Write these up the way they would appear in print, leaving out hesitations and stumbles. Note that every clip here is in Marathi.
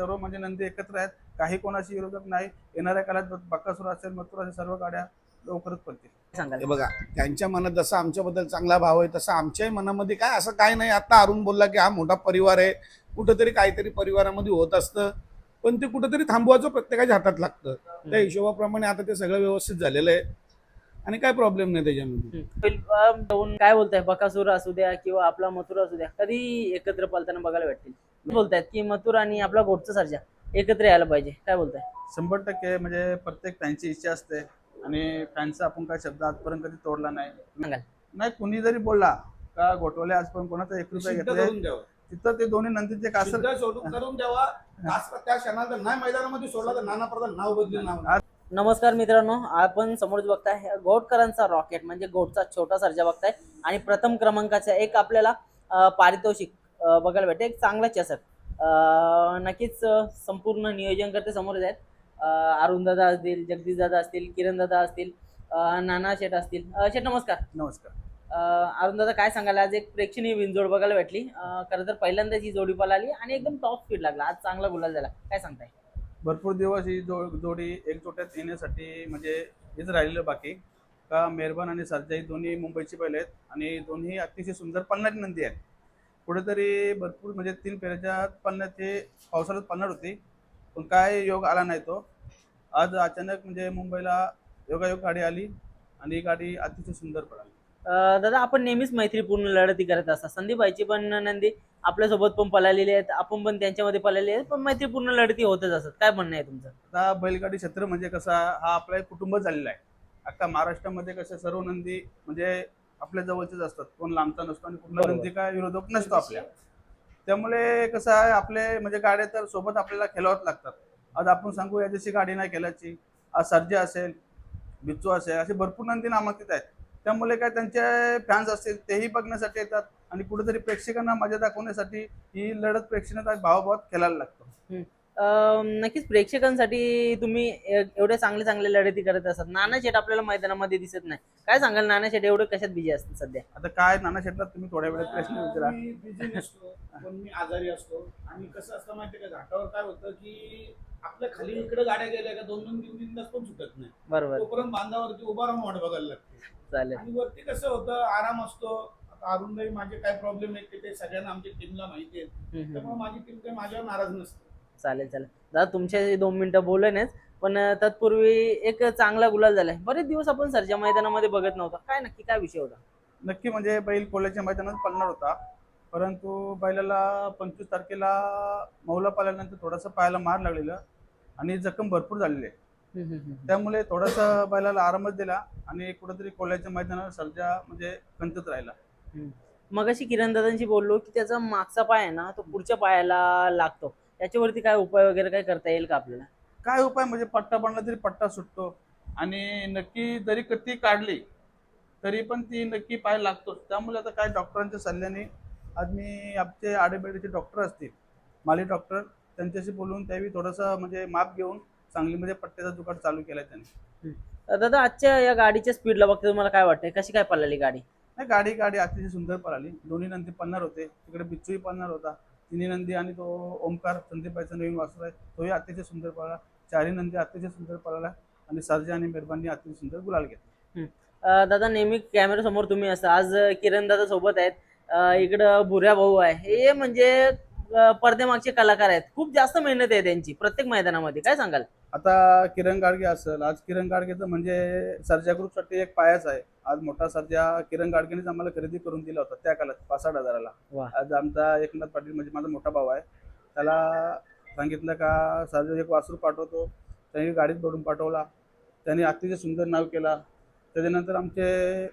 सर्व म्हणजे नंदी एकत्र आहेत, काही कोणाशी विरोधक नाही. येणाऱ्या काळात बकासूर असेल, मथुर असेल, सर्व गाड्या लवकरच पडतील. सांगाल? हे बघा, त्यांच्या मनात जसा आमच्याबद्दल चांगला भाव आहे तसा आमच्याही मनामध्ये काय असं काय नाही. आता अरुण बोलला की हा मोठा परिवार आहे, कुठेतरी काहीतरी परिवारामध्ये होत असतं, पण ते कुठेतरी थांबवायचं प्रत्येकाच्या हातात लागतं. त्या हिशोबाप्रमाणे आता ते सगळं व्यवस्थित झालेलं आहे आणि काय प्रॉब्लेम नाही त्याच्यामध्ये. काय बोलताय, बकासूर असू द्या किंवा आपला मथुर असू द्या, कधी एकत्र पळताना बघायला भेटतील? बोलतायत की मथुर आणि आपला घोटचा सर्जा एकत्र यायला पाहिजे, काय बोलताय? 100% म्हणजे प्रत्येक फॅनची इच्छा असते आणि फॅनचा आपण काय शब्द आजपर्यंत कधी तोडला नाही. सांगाल? नाही, कुणी जरी बोलला का घोटवले आजपर्यंत कोणाचा 1 रुपया सिद्ध घेतले, करून द्यावं, तिथं ते दोन्ही नंदीचे कासर सिद्ध सोडून करून द्यावा. त्या क्षणाला जर नाही मैदानामध्ये सोडला तर नाना प्रधान नाव बदलून नाव. नमस्कार मित्रांनो, आपण समोरच बघताय घोटकरांचा रॉकेट म्हणजे घोटचा छोटा सर्जा बघताय आणि प्रथम क्रमांकाचा एक आपल्याला पारितोषिक बघायला भेटते, एक चांगला चषक. नक्कीच संपूर्ण नियोजन करते समोरच आहेत. अरुण दादा असतील, जगदीश दादा असतील, किरण दादा असतील, नाना शेठ असतील. शेठ नमस्कार. नमस्कार. अरुण दादा, काय सांगाल, आज एक प्रेक्षणीय विंजोड बघायला भेटली. खरं तर पहिल्यांदाच ही जोडी पळाली आणि एकदम टॉप स्पीड लागला, आज चांगला गुलाल झाला, काय सांगताय? भरपूर दिवस ही जोडी एकजोट्यात येण्यासाठी म्हणजे हेच राहिलेलं बाकी का. मेहरबान आणि सर्जा ही दोन्ही मुंबईची बैल आहेत आणि दोन्ही अतिशय सुंदर पळणारी नंदी आहेत. कुठेतरी भरपूर म्हणजे 3 फेऱ्याच्या पळण्याचे पावसाळ्यात पळणार होती, पण काय योग आला नाही तो. आज अचानक म्हणजे मुंबईला योगायोग गाडी आली आणि ही गाडी अतिशय सुंदर पळाली. दादा, आपण नेहमीच मैत्रीपूर्ण लढती करत असता. संदीपबाईची पण नंदी आपल्यासोबत पण पळालेली आहेत, आपण पण त्यांच्यामध्ये पळालेले आहेत, पण मैत्रीपूर्ण लढती होतच असतात. काय म्हणणं आहे तुमचं? आता बैलगाडी क्षेत्र म्हणजे कसा, हा आपला एक कुटुंब झालेला आहे. अख्खा महाराष्ट्रामध्ये कसं सर्व नंदी म्हणजे आपल्या जवळचेच असतात, कोण लांबचा नसतो आणि कुठला बरोबर. नंदी काय विरोधक नसतो आपल्या. त्यामुळे कसं आहे, आपले म्हणजे गाड्या तर सोबत आपल्याला खेळावंच लागतात. आज आपण सांगू या दिवशी गाडी नाही खेळायची, आज सर्जा असेल, बिच्चू असेल, असे भरपूर नंदी नामांकित आहेत. त्यामुळे काय त्यांचे फॅन्स असतील तेही बघण्यासाठी येतात आणि कुठेतरी प्रेक्षकांना मजा दाखवण्यासाठी ही लढत प्रेक्षकांना भावाभावात खेळायला लागतो. नक्कीच प्रेक्षकांसाठी तुम्ही एवढे चांगले चांगले लढती करत असतात. नाना शेठ आपल्याला मैदानामध्ये दिसत नाही, काय सांगाल? नाना शेठ एवढे कशात बिझी असतात सध्या? आता काय नाना शेटला तुम्ही थोड्या वेळात प्रश्न विचारा. मी बिझी नसतो, पण मी आजारी असतो. आणि कसं असतं माहितीये का, घाटावर काय होतं की आपल्या खाली इकडे गाड्या गेल्या का 2-2 तास पण सुटत नाही. बरोबर, तोपर्यंत बांधावरती उभा राहून वाट बघायला लागते. चालेल. आणि वरती कसं होतं, आराम असतो. आता अरुणदाई माझे काय प्रॉब्लेम आहेत ते सगळ्यांना आमच्या टीमला माहिती आहेत, त्यामुळे माझी टीम काही माझ्यावर नाराज नसते. चालेल चालेल दादा, तुमच्याशी 2 मिनिटं बोलणेच, पण तत्पूर्वी एक चांगला गुलाल झालाय. बरेच दिवस आपण सरच्या मैदानामध्ये बघत नव्हता, काय नक्की काय विषय होता? नक्की म्हणजे बैल कोल्याच्या मैदानात पळणार होता, परंतु बैलाला 25 तारखेला मौला पाल्यानंतर थोडासा पायाला मार लागलेला आणि जखम भरपूर झालेली आहे. त्यामुळे थोडासा बैलाला आरामच दिला आणि कुठेतरी कोल्याच्या मैदानावर सर्जा म्हणजे कंतत राहिला. मगाशी किरण दादांशी बोललो की त्याचा मागचा पाय आहे ना, तो पुढच्या पायाला लागतो, त्याच्यावरती काय उपाय वगैरे काय करता येईल का आपल्याला? काय उपाय म्हणजे पट्टा पडला तरी पट्टा सुटतो आणि नक्की जरी ती काढली तरी पण ती नक्की पाय लागतोच. त्यामुळे आता काय डॉक्टरांच्या सल्ल्याने आज मी आमचे आडेबेडीचे डॉक्टर असतील, माली डॉक्टर, त्यांच्याशी बोलून त्यावेळी थोडंसं म्हणजे माप घेऊन सांगलीमध्ये पट्ट्याचा जुगाड चालू केला त्यांनी. दादा, आजच्या या गाडीच्या स्पीडला बघते तुम्हाला काय वाटतंय, कशी काय पळाली गाडी? नाही, गाडी गाडी अतिशय सुंदर पळाली. दोन्ही नंदी पळणार होते, तिकडे बिच्चूही पळणार होता. तिन्ही नंदी आणि तो ओमकार संदीपबाईचा नवीन वासरू आहे, तोही अतिशय सुंदर पळाला. चारही नंदी अतिशय सुंदर पळाला आणि सर्जा आणि मेहरबानी अतिशय सुंदर गुलाल घेतला. दादा, नेहमी कॅमेरा समोर तुम्ही असता, आज किरण दादा सोबत आहेत, इकडं भुऱ्या भाऊ आहे, हे म्हणजे पडद्यामागचे कलाकार आहेत, खूप जास्त मेहनत आहे त्यांची प्रत्येक मैदानामध्ये, काय सांगाल? आता किरण गाडगे असेल, आज किरण गाडगेचं म्हणजे सर्जा ग्रुपसाठी एक पायाच आहे. आज मोठा सर्जा किरण गाडगेनेच आम्हाला खरेदी करून दिला होता त्या काळात 65,000ला. वा. आज आमचा एकनाथ पाटील म्हणजे माझा मोठा भाऊ आहे, त्याला सांगितलं का सर्जा एक वासरू पाठवतो, त्यांनी गाडीत भरून पाठवला. त्यांनी अतिशय सुंदर नाव केला. त्याच्यानंतर आमचे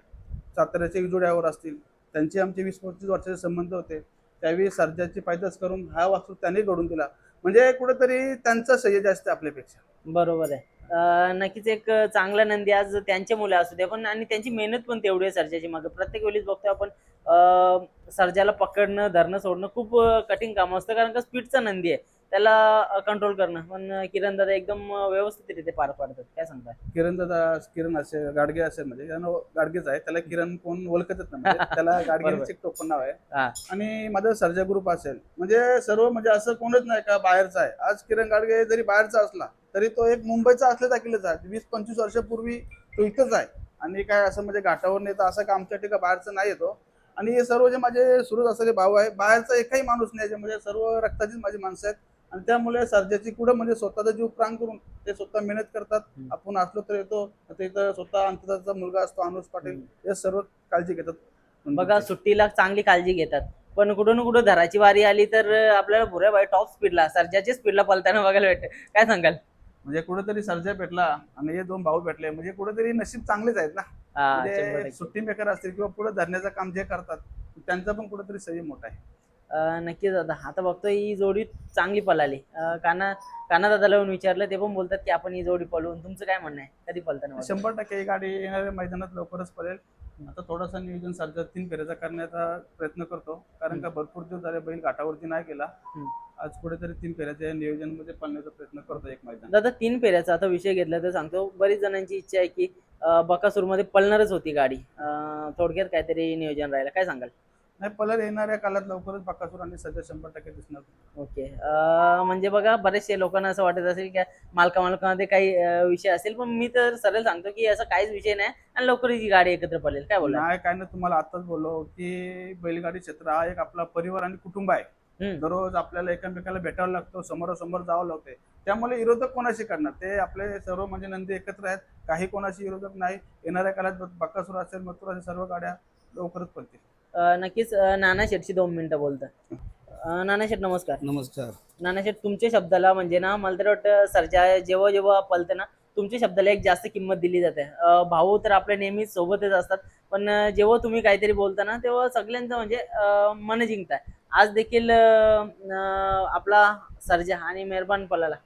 साताऱ्याचे जोड्यावर असतील, त्यांचे आमचे 20-25 वर्षाचे संबंध होते. त्यावेळी सर्जाची पायदास करून हा वासरू त्यांनी घडून दिला. म्हणजे कुठेतरी त्यांचा सह्य जास्त आपल्यापेक्षा. बरोबर आहे. नक्कीच एक चांगला नंदी आज त्यांच्या मुले असू द्या, पण आणि त्यांची मेहनत पण तेवढी आहे सर्जाची मागे. प्रत्येक वेळेस बघतो आपण सर्जाला पकडणं, धरणं, सोडणं खूप कठीण काम असतं, कारण का स्पीडचा नंदी आहे. त्याला कंट्रोल करणं. पण किरण दादा एकदम व्यवस्थितरित्या पार पाडतात. काय सांगताय? किरण असेल गाडगे असेल म्हणजे त्यानं गाडगेच आहे, त्याला किरण कोण ओळखतच नाही म्हणजे त्याला गाडगेच एक टोपण नाव आहे. हा. आणि माझं सर्जा ग्रुप असेल म्हणजे सर्व म्हणजे असं कोणच नाही का बाहेरचा आहे. आज किरण गाडगे जरी बाहेरचा असला तरी तो एक मुंबईचा असल्या दाखलेच आहे. 20-25 वर्षापूर्वी तो इथंच आहे. आणि काय असं म्हणजे घाटावर नेता असं का आमच्या ठिकाणी बाहेरचं नाही येतो. आणि हे सर्व जे माझे सुरत असलेले भाऊ आहे, बाहेरचा एकही माणूस नाही म्हणजे सर्व रक्ताचीच माझी माणसं आहेत. आणि त्यामुळे सर्जाची कुठं म्हणजे स्वतःचा जीव प्राण करून ते स्वतः मेहनत करतात. आपण असलो तर येतो, आता इथं स्वतः अंतदाचा मुलगा असतो अनुज पाटील, हे सर्व काळजी घेतात. बघा सुट्टीला चांगली काळजी घेतात. पण कुठून कुठं धराची वारी आली तर आपल्याला भुऱ्या बाई टॉप स्पीडला सर्जाच्या स्पीडला पलताना बघायला भेटते. काय सांगाल? म्हणजे कुठेतरी सर्जा भेटला आणि हे दोन भाऊ भेटले म्हणजे कुठेतरी नशीब चांगलेच आहेत ना. हा, म्हणजे 100%. सुट्टी मेकर असतील किंवा पुढे धरण्याचं काम जे करतात त्यांचा पण कुठेतरी सही मोठा आहे. नक्कीच दादा. आता बघतोय ही जोडी चांगली पळाली. काना दादाला येऊन विचारलं, ते पण बोलतात की आपण ही जोडी पळवून. तुमचं काय म्हणणं आहे? कधी पळताना बघायला? 100% ही गाडी येणाऱ्या मैदानात लवकरच पडेल. आता थोडासा नियोजन सर्जा 3 फेऱ्याचा करण्याचा प्रयत्न करतो, कारण का भरपूर दिवस झाले बैल घाटावरती नाही गेला. आज कुठेतरी 3 फेऱ्याच्या नियोजन मध्ये पळण्याचा प्रयत्न करतो एक मैदान. दादा 3 फेऱ्याचा आता विषय घेतला तर सांगतो, बरीच जणांची इच्छा आहे की बकासूरमध्ये पळणारच होती गाडी. थोडक्यात काहीतरी नियोजन राहिलं. काय सांगाल? नाही, पलर येणाऱ्या काळात लवकरच बकासूर आणि सर्जा 100% दिसणार. ओके. म्हणजे बघा बरेचसे लोकांना असं वाटत असेल की मालकामध्ये काही विषय असेल, पण मी तर सरळ सांगतो की असं काहीच विषय नाही आणि लवकरच ही गाडी एकत्र पडेल. काय बोलणार? नाही काय नाही, तुम्हाला आताच बोललो की बैलगाडी क्षेत्र हा एक आपला परिवार आणि कुटुंब आहे. दररोज आपल्याला एकमेकाला भेटावं लागतं, समोरासमोर जावं लागते. त्यामुळे विरोधक कोणाशी करणार? ते आपले सर्व म्हणजे नंदी एकत्र आहेत, काही कोणाशी विरोधक नाही. येणाऱ्या काळात बकासूर असेल मथुर असेल सर्व गाड्या लवकरच पडतील. नक्कीच. नाना शेठची 2 मिनिटं बोलतात. नाना शेठ नमस्कार. नमस्कार. नाना शेठ तुमच्या शब्दाला म्हणजे ना मला तर वाटतं सर्जा जेव्हा जेव्हा पळते ना तुमच्या शब्दाला एक जास्त किंमत दिली जाते. भाऊ तर आपल्या नेहमीच सोबतच असतात, पण जेव्हा तुम्ही काहीतरी बोलता ना तेव्हा सगळ्यांचं म्हणजे मन जिंकताय. आज देखील आपला सर्जा आणि मेहरबान पळाला.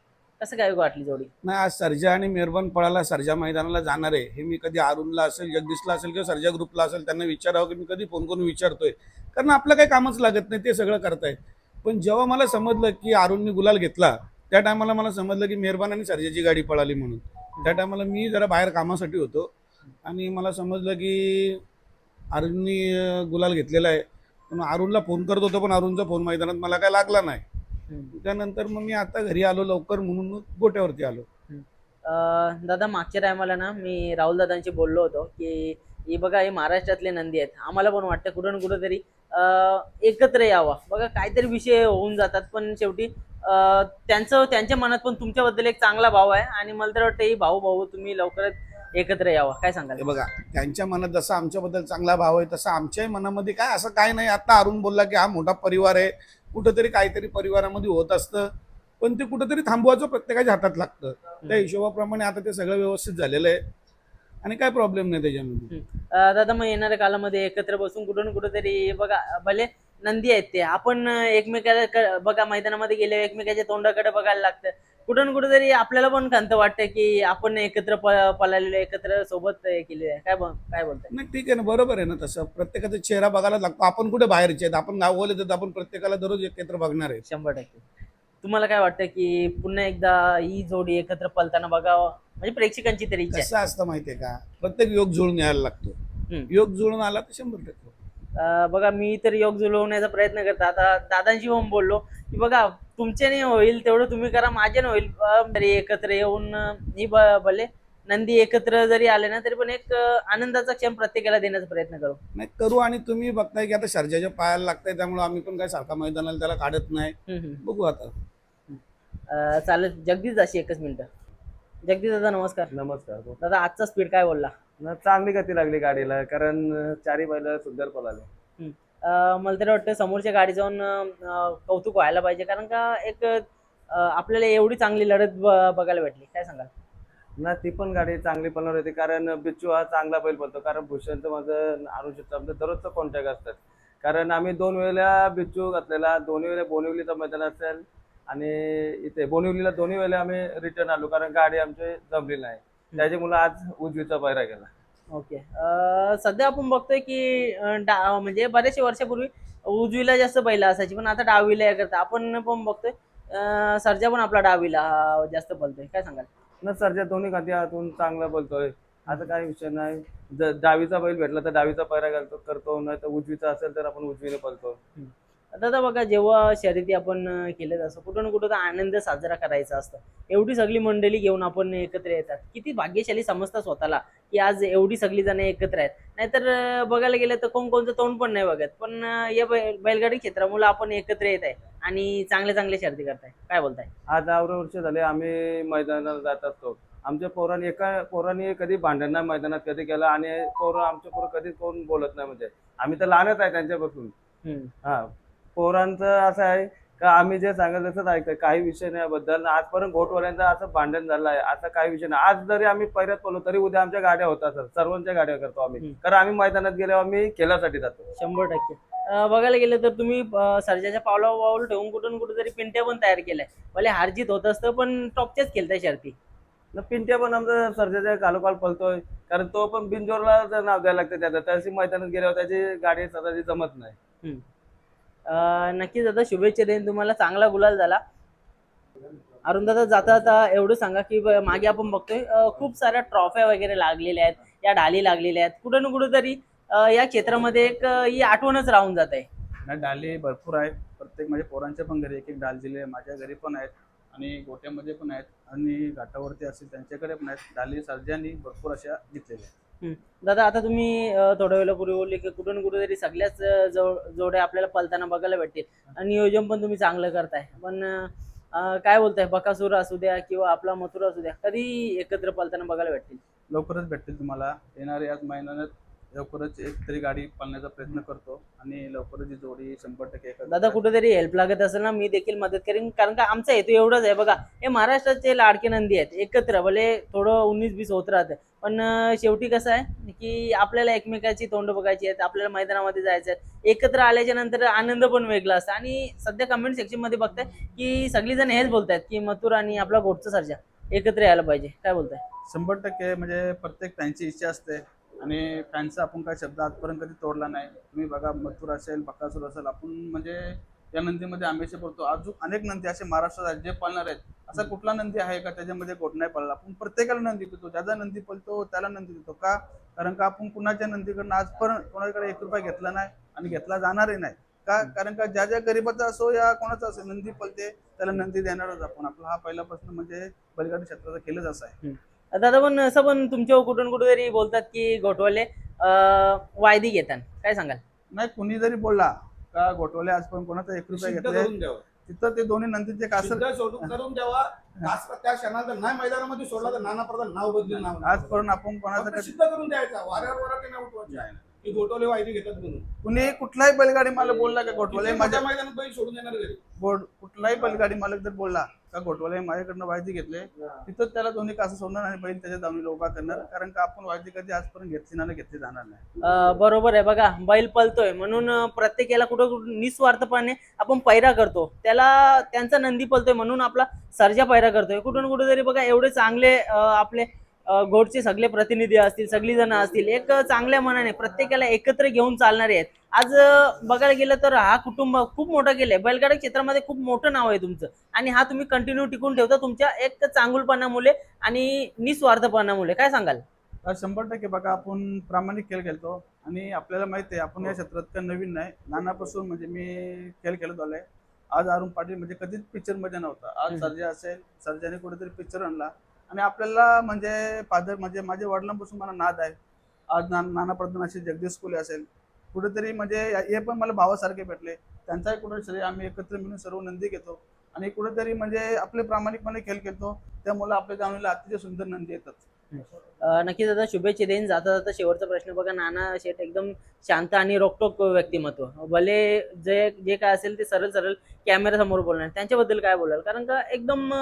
कसं काय वाटली जोडी? नाही, आज सर्जा आणि मेहरबान पळाला. सर्जा मैदानाला जाणार आहे हे मी कधी अरुणला असेल, जगदीशला असेल किंवा सर्जा ग्रुपला असेल त्यांना विचारावं की मी कधी फोन करून विचारतोय, कारण आपलं काही कामच लागत नाही, ते सगळं करतायत. पण जेव्हा मला समजलं की अरुणने गुलाल घेतला त्या टायमाला मला समजलं की मेहरबान आणि सर्जाची गाडी पळाली म्हणून. त्या टायमाला मी जरा बाहेर कामासाठी होतो आणि मला समजलं की अरुणनी गुलाल घेतलेला आहे. पण अरुणला फोन करत होतो, पण अरुणचा फोन मैदानात मला काय लागला नाही. त्यानंतर मग मी आता घरी आलो लवकर म्हणून मग गोट्यावरती आलो. दादा मागच्या टायमाला ना मी राहुल दादांशी बोललो होतो की हे बघा हे महाराष्ट्रातले नंदी आहेत, आम्हाला पण वाटतं कुठं ना कुठं तरी एकत्र यावं. बघा काहीतरी विषय होऊन जातात, पण शेवटी त्यांच्या मनात पण तुमच्याबद्दल एक चांगला भाव आहे आणि मला तर वाटतं ही भाऊ तुम्ही लवकरच एकत्र यावं. काय सांगाल? हे बघा, त्यांच्या मनात जसं आमच्याबद्दल चांगला भाव आहे तसं आमच्याही मनामध्ये काय असं काय नाही. आता अरुण बोलला की हा मोठा परिवार आहे, कुठंतरी काहीतरी परिवारामध्ये होत असतं, पण ते कुठंतरी थांबवायचं प्रत्येकाच्या हातात लागतं. त्या हिशोबाप्रमाणे आता ते सगळं व्यवस्थित झालेलं आहे आणि काय प्रॉब्लेम नाही त्याच्यामध्ये. दादा मग येणाऱ्या काळामध्ये एकत्र बसून कुठं ना कुठंतरी बघा भले नंदी आहेत ते आपण एकमेकाला बघा मैदानामध्ये गेले एकमेकाच्या तोंडाकडे बघायला लागतं. कुठं ना कुठेतरी आपल्याला पण खंत वाटतं की आपण एकत्र पळालेलो एकत्र सोबत केलेलं आहे. काय बोलताय? नाही ठीक आहे ना, बरोबर आहे ना. तसं प्रत्येकाचा चेहरा बघायला लागतो. आपण कुठे बाहेरचे आहेत, आपण नाव बोलत आपण प्रत्येकाला दररोज एकत्र बघणार आहे. 100%. तुम्हाला काय वाटतं की पुन्हा एकदा ही जोडी एकत्र पळताना बघावं म्हणजे प्रेक्षकांची तरी इच्छा आहे? कसं असतं माहितीये का, प्रत्येक योग जुळून यायला लागतो. योग जुळून आला तर 100%. बघा मी तर योग जुळवण्याचा प्रयत्न करतो. आता दादांशी पण बोललो की बघा तुमच्याने होईल तेवढं तुम्ही करा, माझ्याने होईल तरी एकत्र येऊन ही भले नंदी एकत्र जरी आले ना तरी पण एक आनंदाचा क्षण प्रत्येकाला देण्याचा प्रयत्न करू. नाही करू. आणि तुम्ही बघताय की आता सर्जाच्या पायाला लागताय, त्यामुळे आम्ही पण काय सारखा मैदानाला त्याला काढत नाही. बघू आता. चालेल. जगदीश अशी एकच मिनिटं. जगदीश दादा नमस्कार. नमस्कार. दादा आजचा स्पीड काय बोलला? चांगली गती लागली गाडीला, कारण चारी बैल सुंदर पळाले. मला तर वाटतं समोरच्या गाडी जाऊन कौतुक व्हायला पाहिजे, कारण का एक आपल्याला एवढी चांगली लढत बघायला भेटली. काय सांगाल? ना ती पण गाडी चांगली पळणार होती, कारण बिच्चू हा चांगला बैल पळतो. कारण भूषणचं माझं अनुषचं आमचं दररोजचं कॉन्टॅक्ट असतात, कारण आम्ही 2 वेळेला बिच्चू घातलेला, 2 वेळेला बोनिवलीचं मैदान असेल आणि इथे बोनिवलीला 2 वेळेला आम्ही रिटर्न आलो, कारण गाडी आमची जमली नाही. त्याच्यामुळे आज उजवीचा पायरा गेला. ओके. सध्या आपण बघतोय की म्हणजे बरेचशे वर्षापूर्वी उजवीला जास्त बैल असायची, पण आता डावीला करता आपण पण बघतोय सर्जा पण आपला डावीला जास्त पळतोय, काय सांगाल? न सरच्या दोन्ही खांदी आतून चांगला बोलतोय, असं काही विषय नाही. डावीचा बैल भेटला तर डावीचा पैरा घालतो करतो, नाही तर उजवीचा असेल तर आपण उजवीने पळतो. आता बघा, जेव्हा शर्यती आपण केल्यात असं कुठं ना कुठं तर आनंद साजरा करायचा असतं. एवढी सगळी मंडळी घेऊन आपण एकत्र येतात, किती भाग्यशाली समजतात स्वतःला की आज एवढी सगळी जण एकत्र आहेत. नाहीतर बघायला गेलं तर कोणचं तोंड पण नाही बघत, पण या बैलगाडी क्षेत्रामुळे आपण एकत्र येत आहे आणि चांगल्या चांगल्या शर्यती करताय, काय बोलताय? आज 10 वर्ष झाले आम्ही मैदानात जात असतो. आमच्या पोरांनी एका पोरांनी कधी भांडण नाही मैदानात कधी केलं, आणि आमच्या पोरं कधी कोण बोलत नाही. म्हणजे आम्ही तर लहानच आहे त्यांच्यापासून. हा, पोरांचं असं आहे का आम्ही जे सांगत तसंच ऐकतं, काही विषय नाही याबद्दल. आजपर्यंत घोटवाल्यांचं असं भांडण झालं आहे, असं काही विषय नाही. आज जरी आम्ही पैऱ्यात पडलो तरी उद्या आमच्या गाड्या होतात सर, सर्वांच्या गाड्या करतो आम्ही, कारण आम्ही मैदानात गेल्यावर आम्ही खेळासाठी जातो. 100%. बघायला गेलं तर तुम्ही सर्जाच्या पावलावर पाऊल ठेवून कुठून कुठं तरी पिंट्या पण तयार केलाय. भले हारजीत होत असतं पण टॉपच्याच खेळताय शर्ती. न पिंट्या पण आमचा सर्जाच्या कालोखाल पळतोय, कारण तो पण बिनजोरला नाव द्यायला लागतं त्याचं. त्याची मैदानात गेल्यावर त्याची गाडी स्वतःची जमत नाही. नक्कीच दादा, शुभेच्छा देईन तुम्हाला, चांगला गुलाल झाला. अरुण दादा, जाता जाता एवढं सांगा की मागे आपण बघतोय खूप साऱ्या ट्रॉफ्या वगैरे लागलेल्या आहेत, या ढाली लागलेल्या आहेत, कुठं ना कुठं तरी या क्षेत्रामध्ये एक ही आठवणच राहून जात आहे. नाही, डाली भरपूर आहेत. प्रत्येक म्हणजे पोरांच्या पण घरी एक एक डाल दिले, माझ्या घरी पण आहेत आणि गोट्यामध्ये पण आहेत आणि घाटावरती असेल त्यांच्याकडे पण आहेत. डाली सर्जांनी भरपूर अशा घेतलेल्या आहेत. दादा, आता तुम्ही थोड्या वेळापूर्वी बोलले की कुठून कुठे तरी सगळ्याच जोड्या आपल्याला पलताना बघायला भेटतील आणि नियोजन पण तुम्ही चांगलं करताय. पण काय बोलताय, बकासूर असू द्या किंवा आपला मथुरा असू द्या, कधी एकत्र पलताना बघायला भेटतील? लवकरच भेटतील तुम्हाला. येणाऱ्या याच महिन्यात लवकरच एक तरी गाडी पाळण्याचा प्रयत्न करतो आणि लवकरच ही जोडी 100% एकत्र. दादा, कुठेतरी हेल्प लागत असेल ना, मी देखील मदत करेन, कारण का आमचा हेतू एवढाच आहे. बघा, हे महाराष्ट्राचे लाडके नंदी आहेत, एकत्र भले थोडं 19-20 होत राहतं, पण शेवटी कसं आहे की आपल्याला एकमेकाची तोंड बघायची आहेत, आपल्याला मैदानामध्ये जायचं आहे. एकत्र आल्याच्या नंतर आनंद पण वेगळा असतो. आणि सध्या कमेंट सेक्शन मध्ये बघताय की सगळीजण हेच बोलतायत की मथुर आणि आपला घोटचा सर्जा एकत्र यायला पाहिजे, काय बोलताय? 100% म्हणजे प्रत्येक फॅनची इच्छा असते आणि फॅनचा आपण काय शब्द आजपर्यंत कधी तोडला नाही. तुम्ही बघा, मथुर असेल, बकासूर असेल, आपण म्हणजे या नंदीमध्ये आंबेशी पडतो. अजून अनेक नंदी असे महाराष्ट्रात आहेत जे पाळणार आहेत. असा कुठला नंदी आहे का त्याच्यामध्ये गोट नाही पडला? आपण प्रत्येकाला नंदी देतो, ज्याचा नंदी पळतो त्याला नंदी देतो. का? कारण का आपण कुणाच्या नंदीकडनं आजपर्यंत कोणाकडे 1 रुपया घेतला नाही आणि घेतला जाणारही नाही. का? कारण का ज्या गरीबाचा असो या कोणाचा असो, नंदी पळते त्याला नंदी देणारच आपण. आपला हा पहिल्यापासून म्हणजे बैलगाडी क्षेत्राचा खेळच असा आहे. दादा, पण असं पण तुमच्यावर कुठून कुठेतरी बोलतात की घोटवाले वायदी घेतात, काय सांगाल? नाही, कुणी जरी बोलला का घोटवाले आजपर्यंत कोणाचा 1 रुपया सिद्ध घेतले, करून द्यावं, तिथं ते दोन्ही नंदीचे कासर सिद्ध सोडून करून द्यावा. त्या क्षणाला नाही मैदानामध्ये सोडला तर नाना प्रधान नाव बदलून नाव आजपर्यंत आपण कोणाचं फक्त सिद्ध करून द्यायचा. वाऱ्यावर नाही उठवायचं की घोटवले वायदी घेतात म्हणून. कुणी कुठलाही बैलगाडी मालक बोलला का घोटवाले किती माझ्या मोठ्या मैदानात बैल सोडून येणार घरी. कुठलाही बैलगाडी मालक जर बोलला का घोटवाले माझ्याकडनं वायदी घेतले, तिथं त्याला दोन्ही कासं सोडणार आणि बैल त्याच्या दावणीला उभा करणार. कारण का आपण वायदी कधी आजपर्यंत घेतली नाही, घेतली जाणार नाही. बरोबर आहे. बघा, बैल पळतोय म्हणून प्रत्येकाला कुठं कुठं निस्वार्थपणे आपण पैरा करतो, त्याला त्यांचा नंदी पळतोय म्हणून आपला सर्जा पैरा करतोय. कुठून कुठं तरी बघा, एवढे चांगले आपले घोटचे सगळे प्रतिनिधी असतील, सगळी जण असतील, एक चांगल्या मनाने प्रत्येकाला एकत्र घेऊन चालणारे आहेत. आज बघायला गेलं तर हा कुटुंब खूप मोठं केलंय, बैलगाडी क्षेत्रामध्ये खूप मोठं नाव आहे तुमचं, आणि हा तुम्ही कंटिन्यू टिकून ठेवता तुमच्या एक चांगुलपणामुळे आणि निस्वार्थपणामुळे, काय सांगाल? 100% बघा, आपण प्रामाणिक खेळ खेळतो आणि आपल्याला माहिती आहे आपण या क्षेत्रात काही नवीन नाही. लहानापासून म्हणजे मी खेळ खेळत आलोय. आज अरुण पाटील म्हणजे कधीच पिक्चर मध्ये नव्हता, आज सर्जा असेल, सर्जाने कुठेतरी पिक्चर आणला आणि आपल्याला म्हणजे फादर म्हणजे माझ्या वडिलांपासून मला नाद आहे. आज नाना प्रधान असेल, जगदीश कुले असेल, कुठेतरी म्हणजे हे पण मला भावासारखे भेटले. त्यांचाही कुठेतरी आम्ही एकत्र मिळून सर्व नंदी घेतो आणि कुठेतरी म्हणजे आपले प्रामाणिकपणे खेळ खेळतो, त्यामुळे आपल्या जाणीला अतिशय सुंदर नंदी येतात. नक्कीच दादा, शुभेच्छा देईन. जाता जाता शेवटचा प्रश्न बघा, नाना शेठ एकदम शांत आणि रोकटोक व्यक्तिमत्व, भले जे जे काय असेल ते सरळ सरळ कॅमेरा समोर बोलणार, त्यांच्याबद्दल काय बोलाल? कारण का एकदम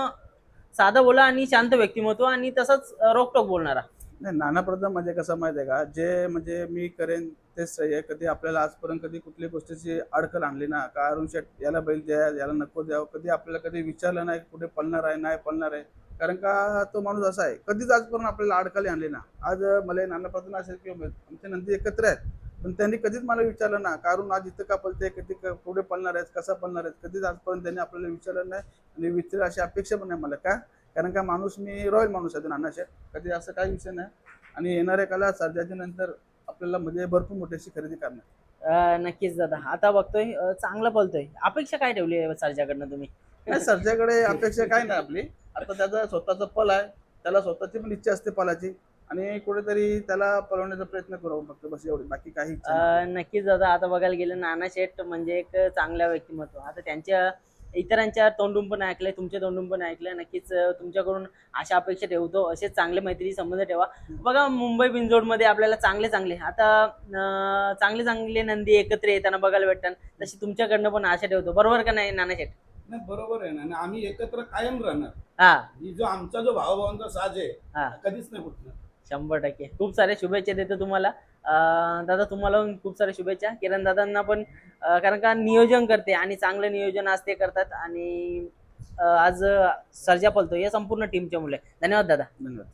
साधा बोला आणि शांत व्यक्तिमत्व आणि तसंच रोकटोक बोलणारा. नाही, नाना प्रधान म्हणजे कसं माहिती आहे का, जे म्हणजे मी करेन तेच सही आहे. कधी आपल्याला आजपर्यंत कधी कुठली गोष्टीची अडकल आणली ना का अरुण शेठ याला बैल द्या, याला नको द्यावं, कधी आपल्याला कधी विचारलं नाही कुठे पळणार आहे नाही पळणार आहे. कारण का तो माणूस असा आहे, कधीच आजपर्यंत आपल्याला अडकली आणली ना. आज मला नाना प्रधान असेल किंवा आमचे नंदी एकत्र आहेत, पण त्यांनी कधीच मला विचारलं ना कारण आज इथं का पळते कधी पुढे पळणार आहेत कसा पळणार आहेत कधीच आजपर्यंत त्यांनी आपल्याला विचारलं नाही आणि विचार अशी अपेक्षा पण नाही मला का कारण का माणूस मी रॉयल माणूस आहे नाना शेठ कधी असं काही विषय नाही आणि येणाऱ्या काळात सर्जाच्या नंतर आपल्याला म्हणजे भरपूर मोठी अशी खरेदी करणार नक्कीच दादा आता बघतोय चांगला पळतोय अपेक्षा काय ठेवली आहे सर्जाकडनं तुम्ही नाही सर्जाकडे अपेक्षा काय नाही आपली आता त्याचा स्वतःचा पल आहे त्याला स्वतःची पण इच्छा असते पलाची आणि कुठेतरी त्याला पळवण्याचा प्रयत्न करू फक्त बस एवढी बाकी काही इच्छा नाही. नक्कीच दादा आता बघायला गेलं नाना शेठ म्हणजे एक चांगल्या व्यक्तिमत्व आता त्यांच्या इतरांच्या तोंडून पण ऐकलंय तुमच्या तोंडून पण ऐकलंय नक्कीच तुमच्याकडून अशा अपेक्षा ठेवतो असेच चांगले मैत्री संबंध ठेवा बघा मुंबई बिनजोडमध्ये आपल्याला चांगले आता चांगले चांगले नंदी एकत्र येताना बघायला भेटतात तशी तुमच्याकडनं पण आशा ठेवतो बरोबर का नाही नाना शेठ नाही बरोबर आहे ना आणि आम्ही एकत्र कायम राहणार हा ही जो आमचा जो भावाभावांचा साज आहे हा कधीच नाही फुटणार 100% खूप साऱ्या शुभेच्छा देतो तुम्हाला दादा तुम्हाला पण खूप साऱ्या शुभेच्छा किरण दादांना पण कारण का नियोजन करते आणि चांगलं नियोजन आज ते करतात आणि आज सर्जा पलतो या संपूर्ण टीमच्या मुले धन्यवाद दादा धन्यवाद